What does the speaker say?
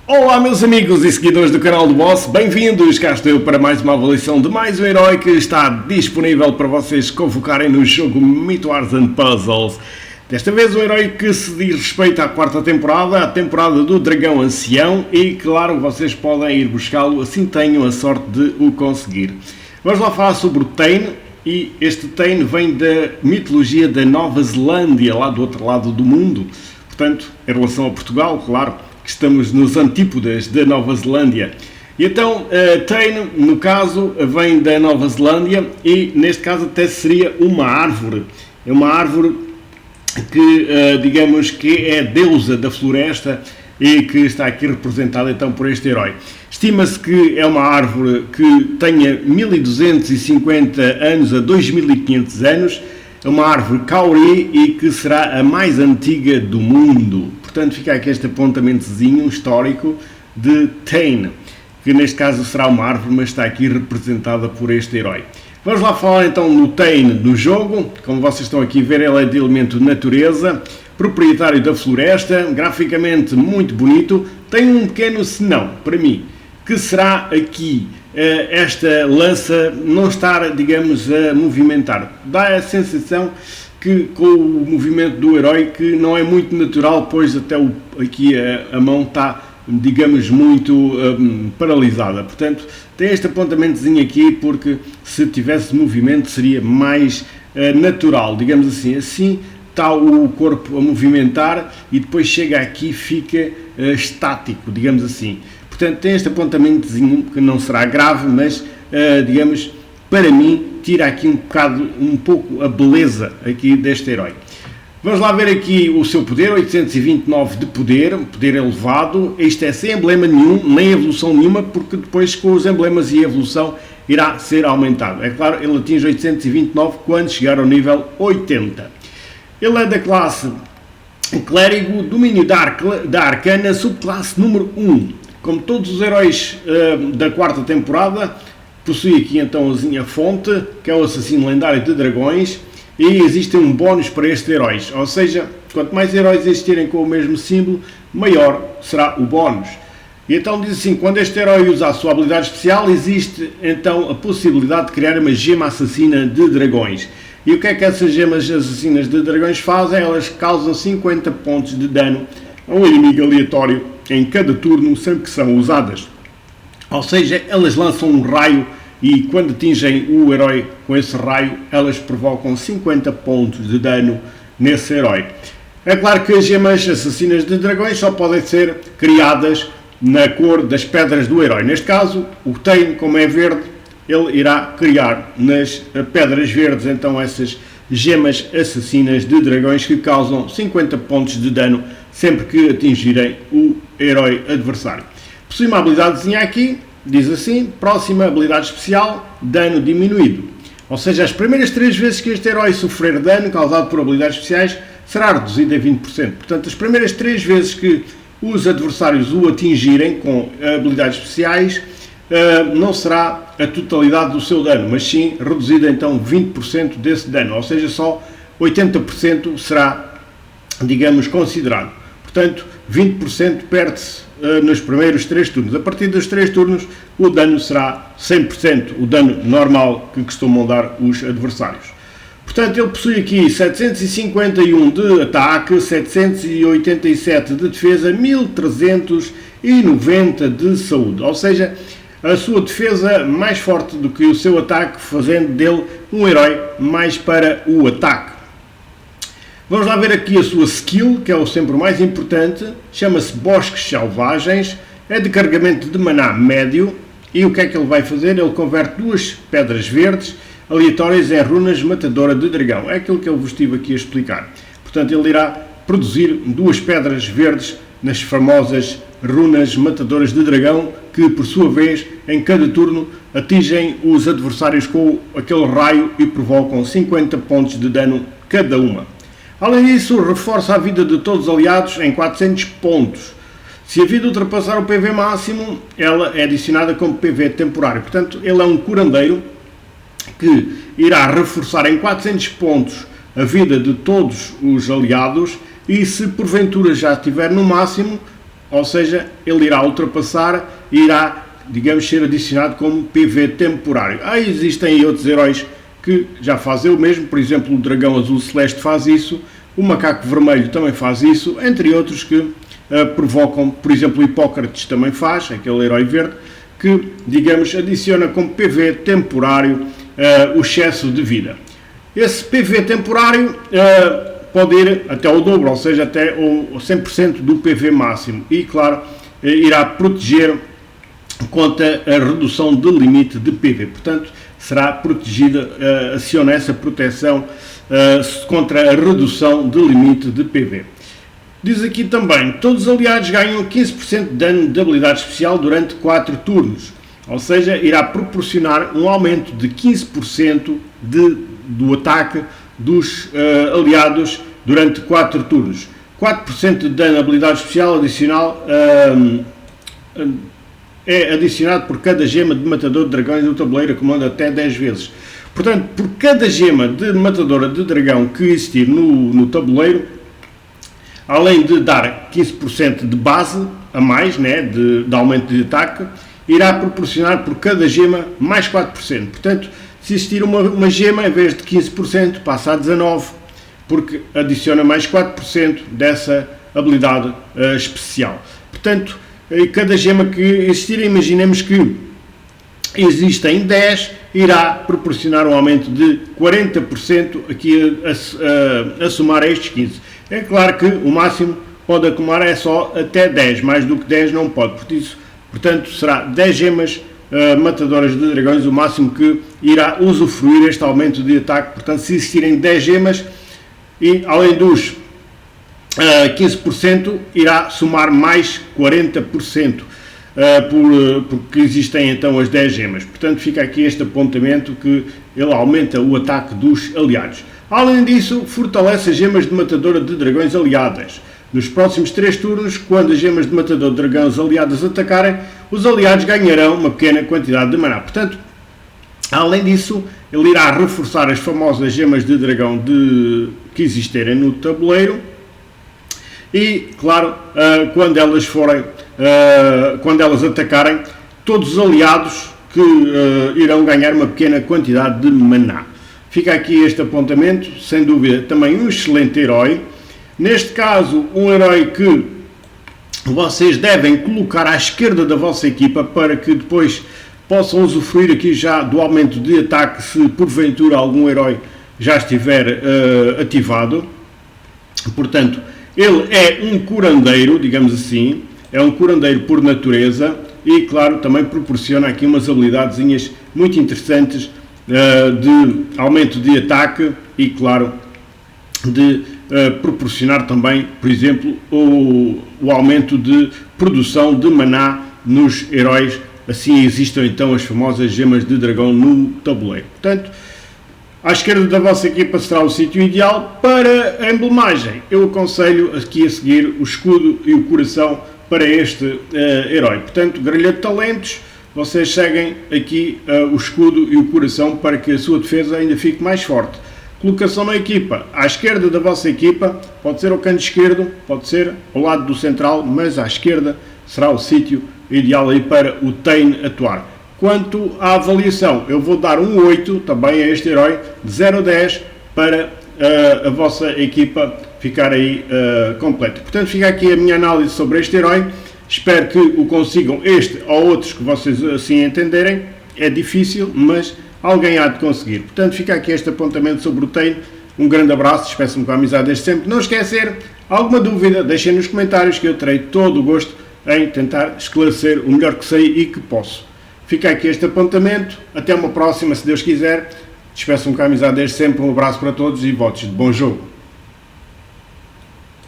Olá meus amigos e seguidores do canal do Boss, bem-vindos, cá estou eu para mais uma avaliação de mais um herói que está disponível para vocês convocarem no jogo Myth Wars and Puzzles. Desta vez um herói que se diz respeito à quarta temporada, a temporada do Dragão Ancião, e claro, vocês podem ir buscá-lo assim tenham a sorte de o conseguir. Vamos lá falar sobre o Thane, e este Thane vem da mitologia da Nova Zelândia, lá do outro lado do mundo, portanto, em relação a Portugal, claro, que estamos nos antípodas da Nova Zelândia. E então, Thane, no caso, vem da Nova Zelândia e, neste caso, até seria uma árvore. É uma árvore que, digamos, que é a deusa da floresta e que está aqui representada, então, por este herói. Estima-se que é uma árvore que tenha 1250 anos a 2500 anos. É uma árvore Kauri e que será a mais antiga do mundo. Portanto, fica aqui este apontamentozinho histórico de Thane, que neste caso será uma árvore, mas está aqui representada por este herói. Vamos lá falar então no Thane do jogo. Como vocês estão aqui a ver, ele é de elemento natureza, proprietário da floresta, graficamente muito bonito. Tem um pequeno senão, para mim, que será aqui esta lança não estar, digamos, a movimentar. Dá a sensação que com o movimento do herói que não é muito natural, pois até aqui a mão está, digamos, muito paralisada. Portanto, tem este apontamentozinho aqui porque se tivesse movimento seria mais natural, digamos assim. Assim está o corpo a movimentar e depois chega aqui e fica estático, digamos assim. Portanto, tem este apontamentozinho que não será grave, mas, digamos, para mim, tira aqui um pouco a beleza aqui deste herói. Vamos lá ver aqui o seu poder, 829 de poder elevado. Isto é sem emblema nenhum, nem evolução nenhuma, porque depois com os emblemas e a evolução irá ser aumentado. É claro, ele atinge 829 quando chegar ao nível 80. Ele é da classe Clérigo, domínio da Arcana, subclasse número 1. Como todos os heróis da quarta temporada, possui aqui então a fonte, que é o assassino lendário de dragões, e existe um bónus para estes heróis, ou seja, quanto mais heróis existirem com o mesmo símbolo, maior será o bónus. E então diz assim, quando este herói usa a sua habilidade especial, existe então a possibilidade de criar uma gema assassina de dragões. E o que é que essas gemas assassinas de dragões fazem? Elas causam 50 pontos de dano a um inimigo aleatório em cada turno, sempre que são usadas. Ou seja, elas lançam um raio e quando atingem o herói com esse raio, elas provocam 50 pontos de dano nesse herói. É claro que as gemas assassinas de dragões só podem ser criadas na cor das pedras do herói. Neste caso, o Thane, como é verde, ele irá criar nas pedras verdes, então essas gemas assassinas de dragões que causam 50 pontos de dano sempre que atingirem o herói adversário. Possui uma habilidadezinha aqui, diz assim, próxima habilidade especial, dano diminuído. Ou seja, as primeiras 3 vezes que este herói sofrer dano causado por habilidades especiais, será reduzido a 20%. Portanto, as primeiras 3 vezes que os adversários o atingirem com habilidades especiais, não será a totalidade do seu dano, mas sim reduzido então 20% desse dano. Ou seja, só 80% será, digamos, considerado. Portanto, 20% perde-se nos primeiros 3 turnos. A partir dos 3 turnos, o dano será 100%, o dano normal que costumam dar os adversários. Portanto, ele possui aqui 751 de ataque, 787 de defesa, 1390 de saúde. Ou seja, a sua defesa mais forte do que o seu ataque, fazendo dele um herói mais para o ataque. Vamos lá ver aqui a sua skill, que é o sempre mais importante, chama-se Bosques Selvagens, é de carregamento de maná médio, e o que é que ele vai fazer? Ele converte 2 pedras verdes aleatórias em runas matadora de dragão, é aquilo que eu vos estive aqui a explicar. Portanto, ele irá produzir 2 pedras verdes nas famosas runas matadoras de dragão, que por sua vez, em cada turno, atingem os adversários com aquele raio e provocam 50 pontos de dano cada uma. Além disso, reforça a vida de todos os aliados em 400 pontos. Se a vida ultrapassar o PV máximo, ela é adicionada como PV temporário. Portanto, ele é um curandeiro que irá reforçar em 400 pontos a vida de todos os aliados e se porventura já estiver no máximo, ou seja, ele irá ultrapassar e irá, digamos, ser adicionado como PV temporário. Existem outros heróis que já fazem o mesmo, por exemplo, o Dragão Azul Celeste faz isso, o Macaco Vermelho também faz isso, entre outros que provocam, por exemplo, o Hipócrates também faz, aquele herói verde, que, digamos, adiciona como PV temporário o excesso de vida. Esse PV temporário pode ir até o dobro, ou seja, até o 100% do PV máximo, e, claro, irá proteger contra a redução de limite de PV. Portanto, será protegida, aciona essa proteção contra a redução de limite de PV. Diz aqui também, todos os aliados ganham 15% de dano de habilidade especial durante 4 turnos, ou seja, irá proporcionar um aumento de 15% do ataque dos aliados durante 4 turnos. 4% de dano de habilidade especial adicional é adicionado por cada gema de matador de dragões do tabuleiro, acumulando até 10 vezes. Portanto, por cada gema de matadora de dragão que existir no tabuleiro, além de dar 15% de base a mais, né, de aumento de ataque, irá proporcionar por cada gema mais 4%. Portanto, se existir uma gema, em vez de 15%, passa a 19%, porque adiciona mais 4% dessa habilidade especial. Portanto, cada gema que existir, imaginemos que existem 10, irá proporcionar um aumento de 40% aqui a somar a estes 15. É claro que o máximo pode acumular é só até 10, mais do que 10 não pode. Portanto, será 10 gemas matadoras de dragões o máximo que irá usufruir este aumento de ataque. Portanto, se existirem 10 gemas, e além dos 15%, irá somar mais 40%, porque existem então as 10 gemas. Portanto, fica aqui este apontamento que ele aumenta o ataque dos aliados. Além disso, fortalece as gemas de matadora de dragões aliadas. Nos próximos 3 turnos, quando as gemas de matador de dragões aliadas atacarem, os aliados ganharão uma pequena quantidade de maná. Portanto, além disso, ele irá reforçar as famosas gemas de dragão que existirem no tabuleiro. E, claro, quando elas atacarem, todos os aliados que irão ganhar uma pequena quantidade de maná. Fica aqui este apontamento, sem dúvida, também um excelente herói. Neste caso, um herói que vocês devem colocar à esquerda da vossa equipa para que depois possam usufruir aqui já do aumento de ataque se porventura algum herói já estiver ativado. Portanto, ele é um curandeiro, digamos assim, é um curandeiro por natureza e, claro, também proporciona aqui umas habilidadezinhas muito interessantes de aumento de ataque e, claro, de proporcionar também, por exemplo, o aumento de produção de maná nos heróis. Assim existem então as famosas gemas de dragão no tabuleiro. Portanto, à esquerda da vossa equipa será o sítio ideal para a emblemagem. Eu aconselho aqui a seguir o escudo e o coração para este herói. Portanto, grelha de talentos, vocês seguem aqui o escudo e o coração para que a sua defesa ainda fique mais forte. Colocação na equipa. À esquerda da vossa equipa, pode ser ao canto esquerdo, pode ser ao lado do central, mas à esquerda será o sítio ideal aí para o Thane atuar. Quanto à avaliação, eu vou dar um 8 também a este herói, de 0 a 10, para a vossa equipa ficar aí completa. Portanto, fica aqui a minha análise sobre este herói. Espero que o consigam, este ou outros que vocês assim entenderem. É difícil, mas alguém há de conseguir. Portanto, fica aqui este apontamento sobre o Thane. Um grande abraço, despeço-me com a amizade desde sempre. Não esquecer, alguma dúvida, deixem nos comentários que eu terei todo o gosto em tentar esclarecer o melhor que sei e que posso. Fica aqui este apontamento. Até uma próxima, se Deus quiser. Despeço-me com a amizade desde sempre. Um abraço para todos e votos de bom jogo.